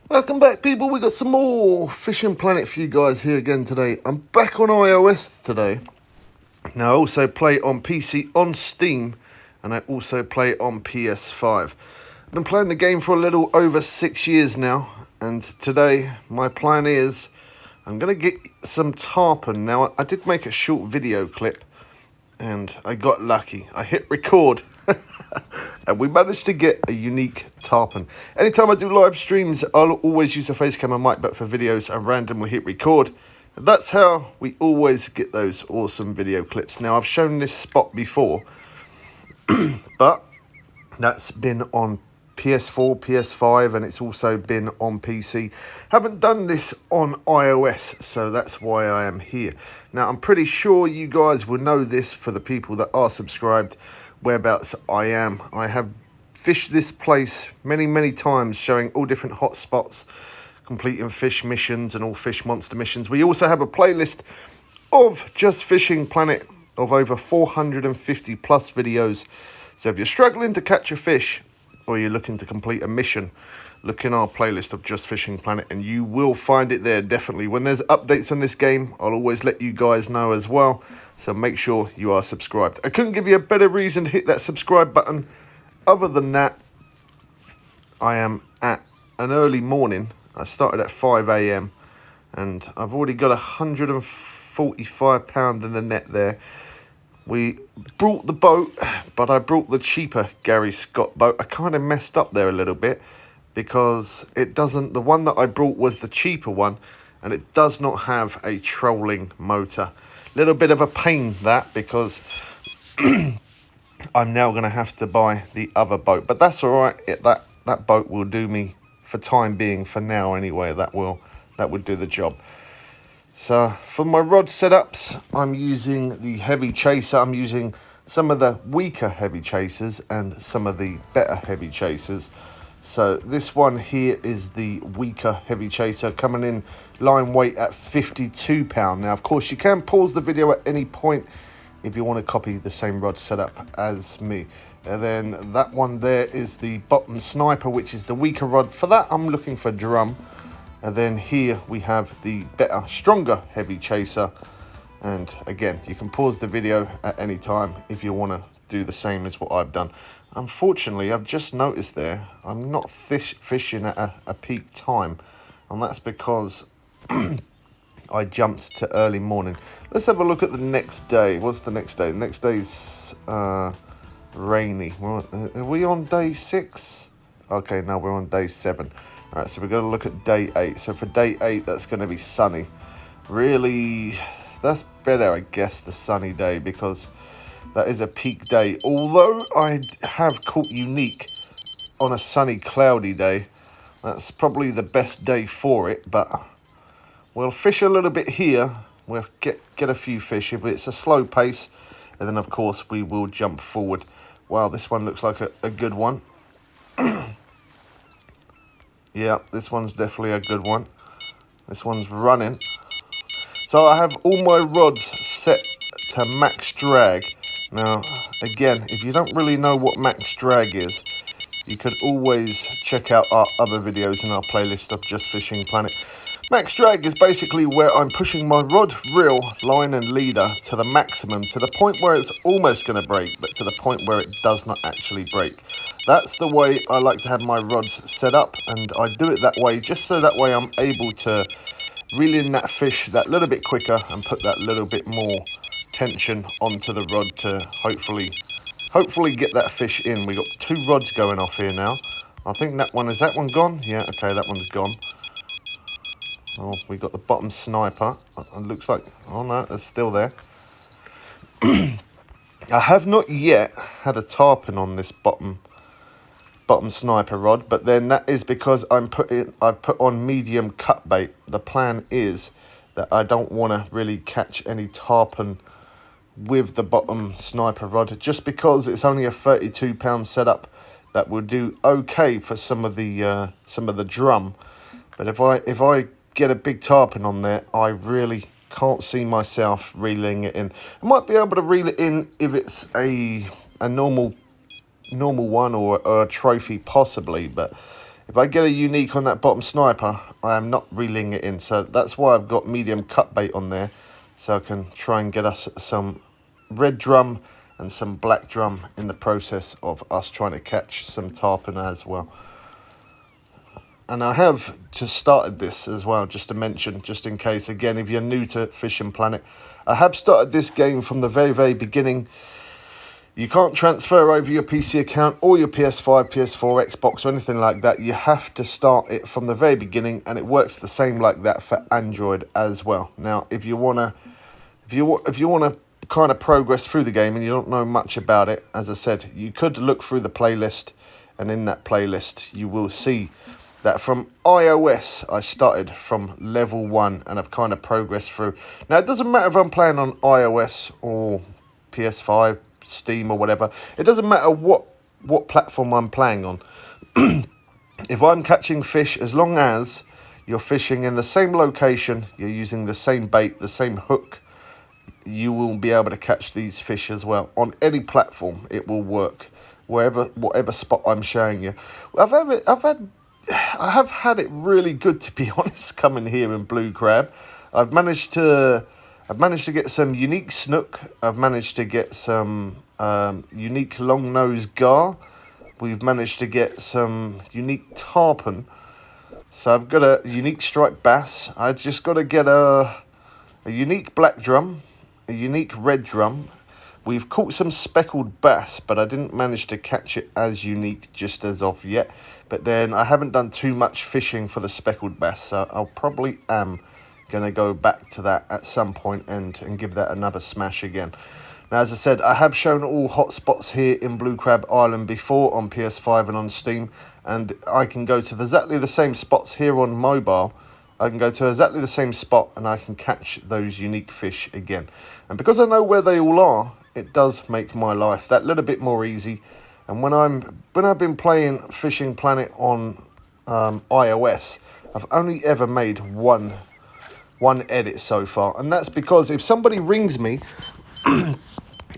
Welcome back, people. We got some more Fishing Planet for you guys here again today. I'm back on iOS today. Now, I also play on PC on Steam, and I also play on PS5. I've been playing the game for a little over 6 years now, and today my plan is I'm going to get some tarpon. Now, I did make a short video clip, and I got lucky. I hit record. And we managed to get a unique tarpon. Anytime I do live streams, I'll always use a face camera mic, but for videos, I randomly hit record. And that's how we always get those awesome video clips. Now, I've shown this spot before, but that's been on PS4, PS5, and it's also been on PC. Haven't done this on iOS, so that's why I am here. Now, I'm pretty sure you guys will know this for the people that are subscribed, whereabouts I am. I have fished this place many times, showing all different hot spots, completing fish missions and all fish monster missions. We also have a playlist of Just Fishing Planet of over 450 plus videos. So if you're struggling to catch a fish or you're looking to complete a mission, look in our playlist of Just Fishing Planet and you will find it there, definitely. When there's updates on this game, I'll always let you guys know as well. So make sure you are subscribed. I couldn't give you a better reason to hit that subscribe button. Other than that, I am at an early morning. I started at 5 a.m. and I've already got £145 in the net there. We brought the boat, but I brought the cheaper Gary Scott boat. I kind of messed up there a little bit because it doesn't, the one that I brought was the cheaper one, and it does not have a trolling motor. Little bit of a pain that, because I'm now going to have to buy the other boat, but that's all right. That boat will do me for time being, for now anyway. That would do the job. So for my rod setups, I'm using the heavy chaser. I'm using some of the weaker heavy chasers and some of the better heavy chasers. So this one here is the weaker heavy chaser, coming in line weight at £52. Now, of course, you can pause the video at any point if you want to copy the same rod setup as me. And then that one there is the bottom sniper, which is the weaker rod. For that, I'm looking for drum. And then here we have the better, stronger heavy chaser. And again, you can pause the video at any time if you want to do the same as what I've done. Unfortunately, I've just noticed there, I'm not fishing at a peak time. And that's because I jumped to early morning. Let's have a look at the next day. What's the next day? The next day's rainy. Are we on day 6? Okay, no, we're on day 7. All right, so we're going to look at day 8. So for day 8, that's going to be sunny. Really, that's better, I guess, the sunny day, because that is a peak day. Although I have caught unique on a sunny, cloudy day. That's probably the best day for it, but we'll fish a little bit here. We'll get a few fish, but it's a slow pace. And then, of course, we will jump forward. Wow, this one looks like a good one. Yeah, this one's definitely a good one. This one's running. So I have all my rods set to max drag. Now, again, if you don't really know what max drag is, you could always check out our other videos in our playlist of Just Fishing Planet. Max drag is basically where I'm pushing my rod, reel, line and leader to the maximum, to the point where it's almost going to break, but to the point where it does not actually break. That's the way I like to have my rods set up, and I do it that way just so that way I'm able to reel in that fish that little bit quicker and put that little bit more tension onto the rod to hopefully get that fish in. We got 2 rods going off here now. I think that one, is that one gone? Yeah, okay, that one's gone. Oh, we got the bottom sniper. It looks like, oh no, it's still there. I have not yet had a tarpon on this bottom sniper rod, but then that is because I put on medium cut bait. The plan is that I don't want to really catch any tarpon with the bottom sniper rod, just because it's only a 32-pound setup. That will do okay for some of the drum, but if I get a big tarpon on there, I really can't see myself reeling it in. I might be able to reel it in if it's a normal one or a trophy possibly, but If I get a unique on that bottom sniper, I am not reeling it in. So that's why I've got medium cut bait on there, so I can try and get us some red drum and some black drum in the process of us trying to catch some tarpon as well. And I have just started this as well, just to mention, just in case, again, if you're new to Fishing Planet, I have started this game from the very, very beginning. You can't transfer over your PC account or your PS5, PS4, Xbox or anything like that. You have to start it from the very beginning, and it works the same like that for Android as well. Now, if you wanna kind of progress through the game and you don't know much about it, as I said, you could look through the playlist, and in that playlist you will see that from iOS I started from level 1 and I've kind of progressed through. Now it doesn't matter if I'm playing on iOS or PS5, Steam or whatever. It doesn't matter what platform I'm playing on. If I'm catching fish, as long as you're fishing in the same location, you're using the same bait, the same hook, you will be able to catch these fish as well. On any platform it will work, whatever spot I'm showing you. I have had it really good, to be honest, coming here in blue crab. I've managed to get some unique snook. I've managed to get some unique long nose gar. We've managed to get some unique tarpon. So I've got a unique striped bass. I just got to get a unique black drum, a unique red drum. We've caught some speckled bass, but I didn't manage to catch it as unique just as of yet. But then I haven't done too much fishing for the speckled bass, so I'll probably am going to go back to that at some point and give that another smash again. Now, as I said, I have shown all hotspots here in Blue Crab Island before on PS5 and on Steam, and I can go to exactly the same spots here on mobile. I can go to exactly the same spot and I can catch those unique fish again. And because I know where they all are, it does make my life that little bit more easy. And when I've been playing Fishing Planet on iOS, I've only ever made one edit so far, and that's because if somebody rings me,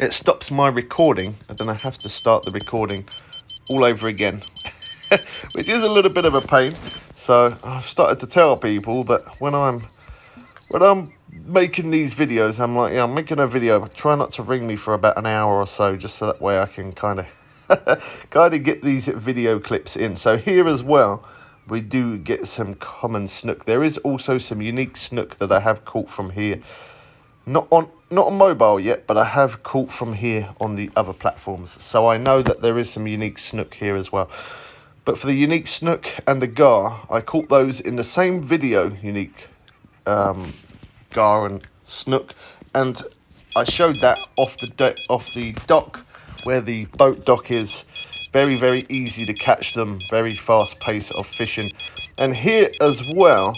it stops my recording, and then I have to start the recording all over again, which is a little bit of a pain. So I've started to tell people that when I'm making these videos, I'm like, yeah, I'm making a video, try not to ring me for about an hour or so, just so that way I can kind of get these video clips in. So here as well, we do get some common snook. There is also some unique snook that I have caught from here. Not on mobile yet, but I have caught from here on the other platforms. So I know that there is some unique snook here as well. But for the unique snook and the gar, I caught those in the same video, unique gar and snook, and I showed that off the dock where the boat dock is. Very, very easy to catch them, very fast pace of fishing. And here as well,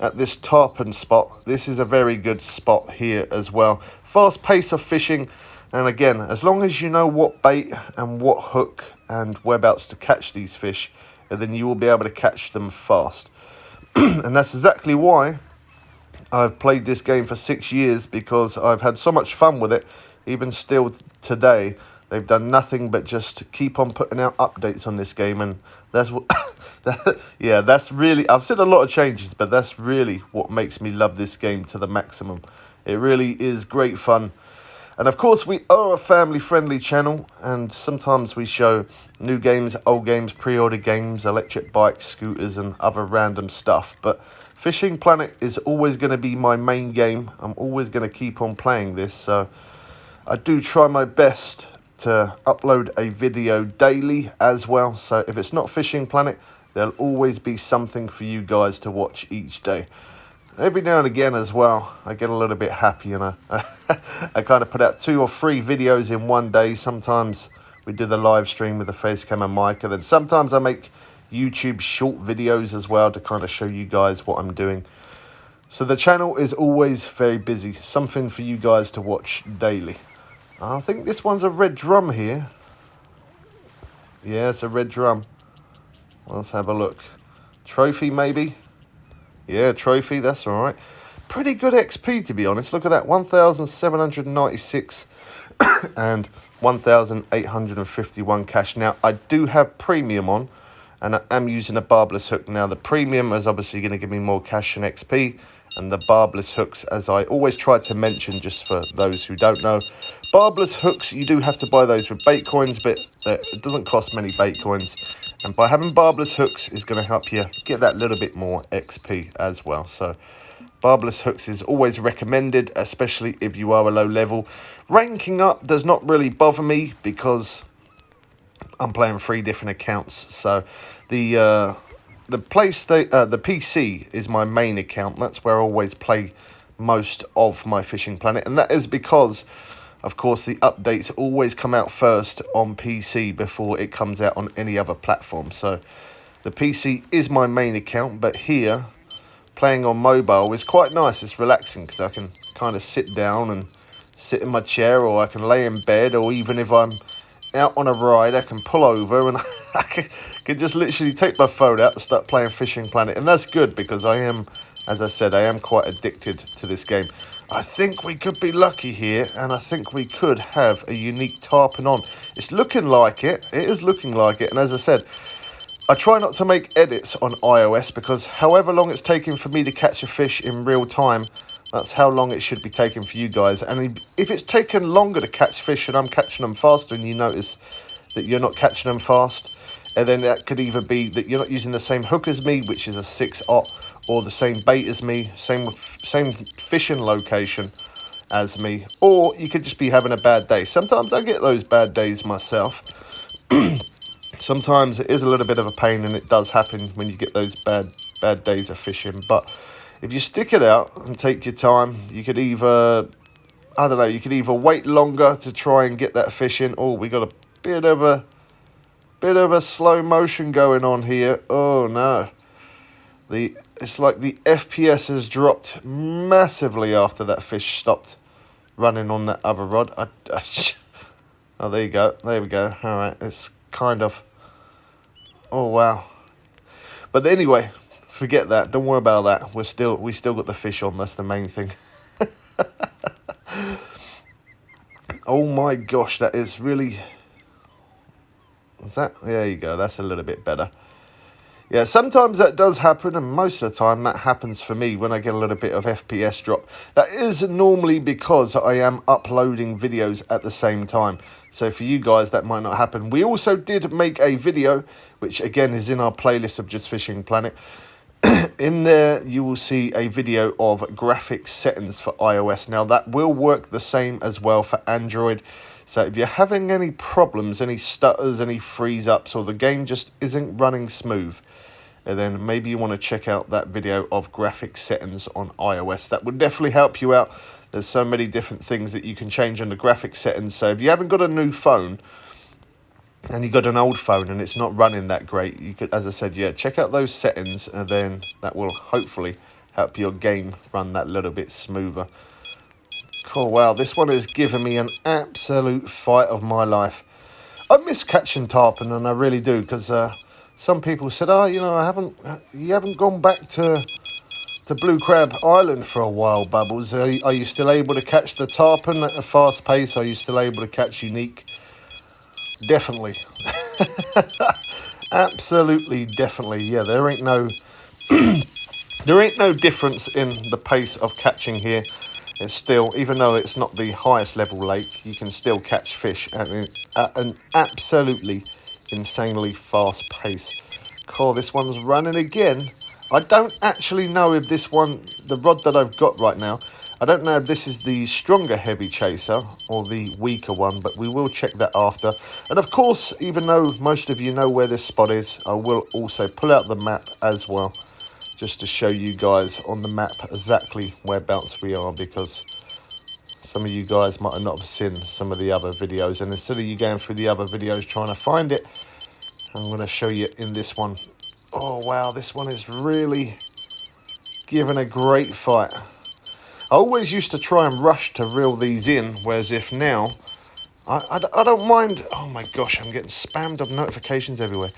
at this tarpon spot, this is a very good spot here as well. Fast pace of fishing, and again, as long as you know what bait and what hook and whereabouts to catch these fish, then you will be able to catch them fast. And that's exactly why I've played this game for 6 years, because I've had so much fun with it. Even still today, they've done nothing but just keep on putting out updates on this game, and that's what yeah, that's really, I've seen a lot of changes, but that's really what makes me love this game to the maximum. It really is great fun. And of course, we are a family-friendly channel, and sometimes we show new games, old games, pre-order games, electric bikes, scooters, and other random stuff. But Fishing Planet is always going to be my main game. I'm always going to keep on playing this, so I do try my best to upload a video daily as well. So if it's not Fishing Planet, there'll always be something for you guys to watch each day. Every now and again as well, I get a little bit happy, and I kind of put out 2 or 3 videos in one day. Sometimes we do the live stream with the face cam and mic, and then sometimes I make YouTube short videos as well to kind of show you guys what I'm doing. So the channel is always very busy, something for you guys to watch daily. I think this one's a red drum here. Yeah, it's a red drum. Let's have a look. Trophy maybe? Yeah, trophy, that's all right. Pretty good XP, to be honest. Look at that, 1,796 and 1,851 cash. Now, I do have premium on, and I am using a barbless hook. Now the premium is obviously going to give me more cash and XP, and the barbless hooks, as I always try to mention, just for those who don't know, barbless hooks, you do have to buy those with bait coins, but it doesn't cost many bait coins, and by having barbless hooks is going to help you get that little bit more XP as well. So barbless hooks is always recommended, especially if you are a low level. Ranking up does not really bother me because I'm playing 3 different accounts. So the PC is my main account. That's where I always play most of my Fishing Planet, and that is because, of course, the updates always come out first on PC before it comes out on any other platform. So the PC is my main account, but here, playing on mobile is quite nice. It's relaxing because I can kind of sit down and sit in my chair, or I can lay in bed, or even if I'm out on a ride, I can pull over and I can just literally take my phone out and start playing Fishing Planet. And that's good because I am, as I said, I am quite addicted to this game. I think we could be lucky here, and I think we could have a unique tarpon on. It's looking like it. It is looking like it. And as I said, I try not to make edits on iOS because however long it's taking for me to catch a fish in real time, that's how long it should be taking for you guys. And if it's taken longer to catch fish and I'm catching them faster and you notice that you're not catching them fast, and then that could either be that you're not using the same hook as me, which is a 6/0, or the same bait as me, same fishing location as me, or you could just be having a bad day. Sometimes I get those bad days myself. Sometimes it is a little bit of a pain, and it does happen when you get those bad days of fishing. But if you stick it out and take your time, you could either, I don't know, you could either wait longer to try and get that fish in. Oh, we got a bit of a slow motion going on here. Oh no, it's like the FPS has dropped massively after that fish stopped running on that other rod. Oh, there you go. There we go. All right, it's kind of, oh wow. But anyway, forget that. Don't worry about that. We still got the fish on. That's the main thing. Oh my gosh, that is really. Is that? There you go. That's a little bit better. Yeah, sometimes that does happen, and most of the time that happens for me when I get a little bit of FPS drop. That is normally because I am uploading videos at the same time. So for you guys, that might not happen. We also did make a video, which again is in our playlist of Just Fishing Planet. In there, you will see a video of graphics settings for iOS. Now, that will work the same as well for Android. So if you're having any problems, any stutters, any freeze-ups, or the game just isn't running smooth, and then maybe you want to check out that video of graphics settings on iOS. That would definitely help you out. There's so many different things that you can change on the graphics settings. So if you haven't got a new phone and you got an old phone and it's not running that great, you could, as I said, yeah, check out those settings, and then that will hopefully help your game run that little bit smoother. Cool. Wow, this one is giving me an absolute fight of my life. I miss catching tarpon, and I really do, because some people said, oh, you know, you haven't gone back to Blue Crab Island for a while, Bubbles. Are you still able to catch the tarpon at a fast pace? Are you still able to catch unique? Definitely. Absolutely, definitely. Yeah, there ain't no difference in the pace of catching here. It's still, even though it's not the highest level lake, you can still catch fish at an absolutely insanely fast pace. Cool, this one's running again. I don't actually know if this one, the rod that I've got right now, I don't know if this is the stronger heavy chaser or the weaker one, but we will check that after. And of course, even though most of you know where this spot is, I will also pull out the map as well, just to show you guys on the map exactly whereabouts we are, because some of you guys might not have seen some of the other videos, and instead of you going through the other videos trying to find it, I'm going to show you in this one. Oh wow, this one is really giving a great fight. I always used to try and rush to reel these in, whereas if now, I don't mind. Oh my gosh, I'm getting spammed of notifications everywhere.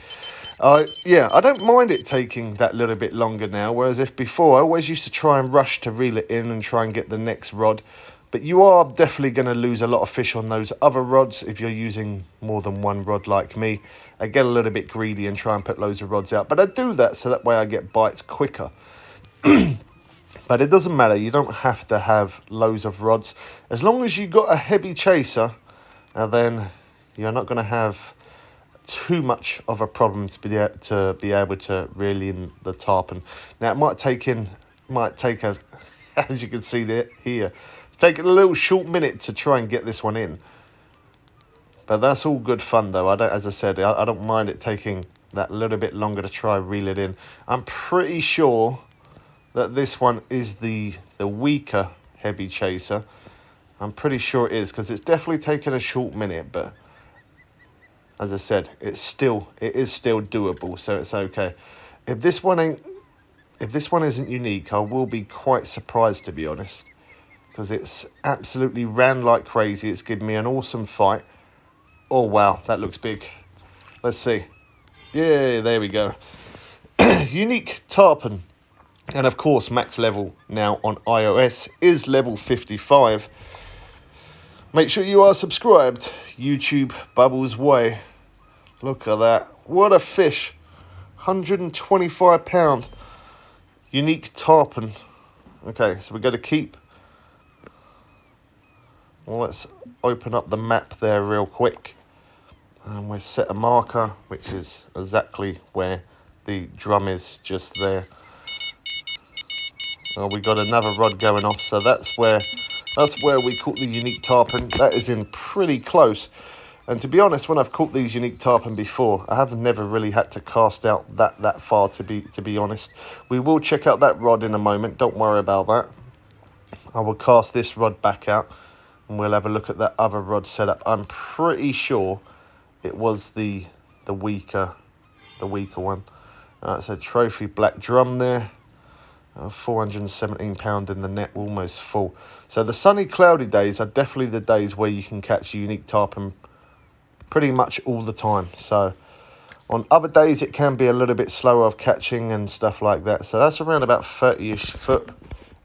Yeah, I don't mind it taking that little bit longer now, whereas if before, I always used to try and rush to reel it in and try and get the next rod. But you are definitely going to lose a lot of fish on those other rods if you're using more than one rod like me. I get a little bit greedy and try and put loads of rods out. But I do that so that way I get bites quicker. But it doesn't matter. You don't have to have loads of rods. As long as you got a heavy chaser, then you're not going to have too much of a problem to be able to reel in the tarpon. Now, it might take a, as you can see there, here, it's taking a little short minute to try and get this one in. But that's all good fun, though. As I said, I don't mind it taking that little bit longer to try and reel it in. I'm pretty sure that this one is the weaker heavy chaser. I'm pretty sure it is, because it's definitely taken a short minute, but as I said, it is still doable, so it's okay. If this one isn't unique, I will be quite surprised, to be honest, because it's absolutely ran like crazy. It's given me an awesome fight. Oh wow, that looks big. Let's see. Yeah, there we go. Unique tarpon. And of course, max level now on iOS is level 55. Make sure you are subscribed. YouTube Bubbles Way. Look at that. What a fish. £125. Unique tarpon. Okay, so we're going to keep. Well, let's open up the map there real quick. And we'll set a marker, which is exactly where the drum is, just there. Oh, we got another rod going off, so that's where we caught the unique tarpon. That is in pretty close. And to be honest, when I've caught these unique tarpon before, I have never really had to cast out that far, to be honest. We will check out that rod in a moment, don't worry about that. I will cast this rod back out and we'll have a look at that other rod setup. I'm pretty sure it was the weaker one. It's a trophy black drum there. £417 in the net, almost full. So the sunny, cloudy days are definitely the days where you can catch a unique tarpon pretty much all the time. So on other days, it can be a little bit slower of catching and stuff like that. So that's around about 30-ish foot,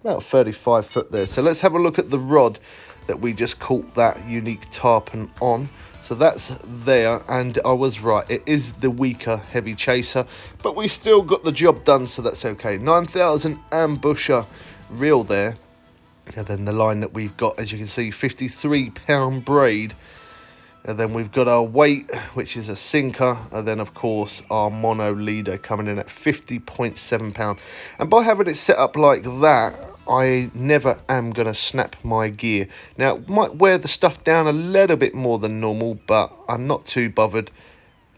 about 35 foot there. So let's have a look at the rod that we just caught that unique tarpon on. So that's there, and I was right. It is the weaker heavy chaser, but we still got the job done, so that's okay. 9,000 ambusher reel there. And then the line that we've got, as you can see, 53-pound braid. And then we've got our weight, which is a sinker. And then, of course, our mono leader coming in at 50.7 pound. And by having it set up like that, I never am going to snap my gear. Now, it might wear the stuff down a little bit more than normal, but I'm not too bothered.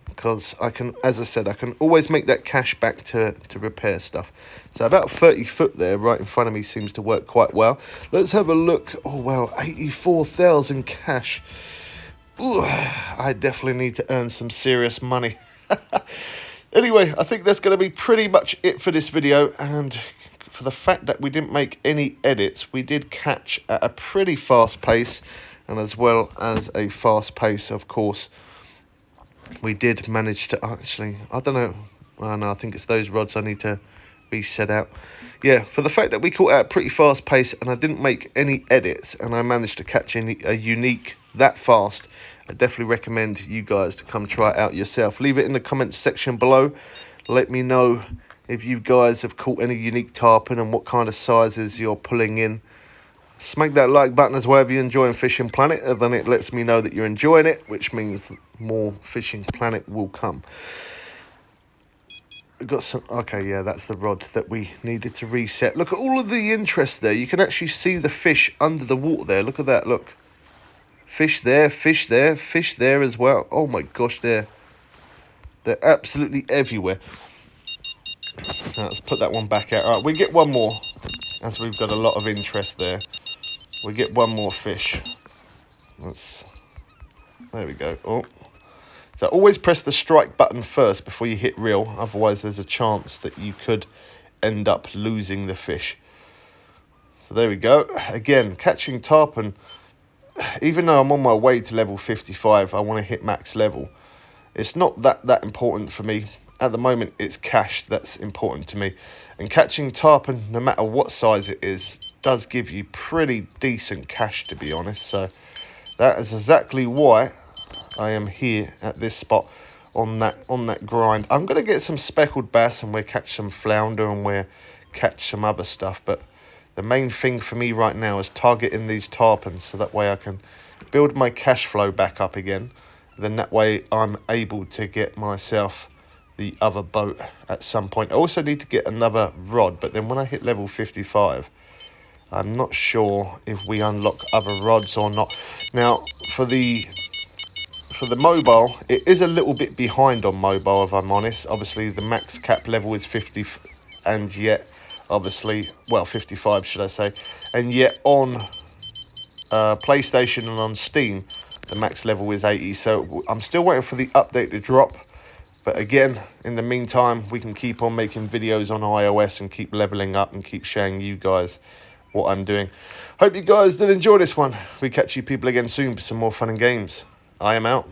Because I can, as I said, I can always make that cash back to repair stuff. So about 30 foot there, right in front of me, seems to work quite well. Let's have a look. Oh, wow, 84,000 cash. Ooh, I definitely need to earn some serious money. Anyway, I think that's going to be pretty much it for this video. And for the fact that we didn't make any edits, we did catch at a pretty fast pace. And as well as a fast pace, of course, we did manage to actually, I don't know. Oh, no, I think it's those rods I need to reset out. Yeah, for the fact that we caught at a pretty fast pace and I didn't make any edits and I managed to catch a unique that fast, I definitely recommend you guys to come try it out yourself. Leave it in the comments section below. Let me know if you guys have caught any unique tarpon and what kind of sizes you're pulling in. Smack that like button as well if you're enjoying Fishing Planet, and then it lets me know that you're enjoying it, which means more Fishing Planet will come. We've got some, okay, yeah, that's the rod that we needed to reset. Look at all of the interest there. You can actually see the fish under the water there. Look at that, look. Fish there, fish there, fish there as well. Oh my gosh, they're absolutely everywhere. Now, let's put that one back out. All right, we get one more, as we've got a lot of interest there. We get one more fish. There we go. Oh. So always press the strike button first before you hit reel. Otherwise, there's a chance that you could end up losing the fish. So there we go. Again, catching tarpon. Even though I'm on my way to level 55, I want to hit max level. It's not that important for me. At the moment, it's cash that's important to me. And catching tarpon, no matter what size it is, does give you pretty decent cash, to be honest. So that is exactly why I am here at this spot on that grind. I'm going to get some speckled bass, and we'll catch some flounder, and we'll catch some other stuff. But the main thing for me right now is targeting these tarpons, so that way I can build my cash flow back up again. Then that way I'm able to get myself the other boat at some point. I also need to get another rod, but then when I hit level 55, I'm not sure if we unlock other rods or not. Now, for the mobile, it is a little bit behind on mobile, if I'm honest. Obviously, the max cap level is 50, and yet, obviously, well, 55, should I say. And yet, on PlayStation and on Steam, the max level is 80. So I'm still waiting for the update to drop. But again, in the meantime, we can keep on making videos on iOS and keep leveling up and keep showing you guys what I'm doing. Hope you guys did enjoy this one. We catch you people again soon for some more fun and games. I am out.